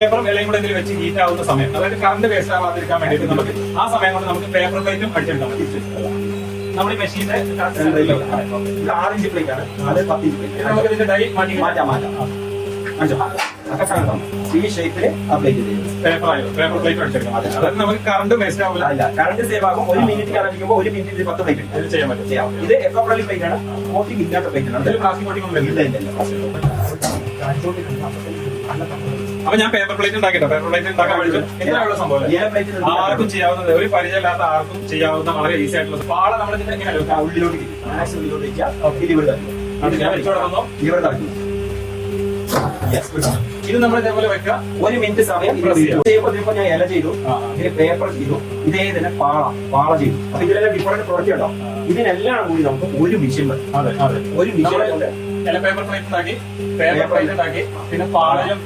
പേപ്പറും ഇലയും കൂടെ ഇതിൽ വെച്ച് ഹീറ്റ് ആവുന്ന സമയം, അതായത് കറണ്ട് വേസ്റ്റ് ആവാതിരിക്കാൻ വേണ്ടിയിട്ട് നമുക്ക് ആ സമയം കൊണ്ട് നമുക്ക് പേപ്പർ പ്ലേറ്റും അടിച്ചെടുക്കാൻ പറ്റും. നമ്മൾ ഈ മെഷീന്റെ 6 ഇഞ്ച് പ്ലേറ്റ് ആണ്, അത് 10 ഇഞ്ച് പ്ലേറ്റ്. നമുക്ക് ഇതിന്റെ ഡൈ മാറ്റാം. ഈ ഷേപ്പില് അപ്ലൈറ്റ് ചെയ്യും. പേപ്പർ പ്ലേറ്റ് അടിച്ചെടുക്കാം. അതായത് നമുക്ക് കറണ്ട് വേസ്റ്റ് ആവില്ല. അല്ല, കറണ്ട് സേവ് ആകും. 1 മിനിറ്റ് ആരംഭിക്കുമ്പോൾ 1 മിനിറ്റ് 10 പ്ലേറ്റ് ചെയ്യാൻ പറ്റും. ഇത് എക്കോ ഫ്രണ്ട്ലി പ്ലേറ്റ് ആണ്, കോട്ടിംഗ് ഇല്ലാത്ത പ്ലേറ്റ് ആണ്. ഇതിൽ പ്ലാസ്റ്റിക് കോട്ടിംഗ് ഒന്നും ഇല്ല. അപ്പൊ ഞാൻ പേപ്പർ പ്ലേറ്റ് ഉണ്ടാക്കിട്ടോ. പേപ്പർ പ്ലേറ്റ് ഉണ്ടാക്കാൻ വേണ്ടി ഇങ്ങനെയുള്ള സംഭവം ആർക്കും ചെയ്യാവുന്നത്, ഒരു പരിചയമില്ലാത്ത ആർക്കും ചെയ്യാവുന്ന വളരെ ഈസി ആയിട്ടുള്ള പാള നമ്മൾ ഇങ്ങനെ ഉള്ളിലോട്ട് ഇത് നമ്മൾ ഇതേപോലെ വെക്കുക. 1 മിനിറ്റ് സമയം ചെയ്യുമ്പോൾ ഞാൻ ഇല ചെയ്തു, ഇതിന് പേപ്പർ ചെയ്തു, ഇതേ തന്നെ പാള ചെയ്തു. അപ്പൊ ഇതിലെല്ലാം ഡിഫറൻറ്റ് പ്രൊഡക്റ്റ് ഉണ്ടോ? ഇതിനെല്ലാം കൂടി നമുക്ക് ഒരു മിഷൻ മതി. ഒരു മിഷൻ പേപ്പർ പ്ലേറ്റ് ഉണ്ടാക്കി, പേപ്പർ പ്ലേറ്റ് ഉണ്ടാക്കി, പിന്നെ പാളയും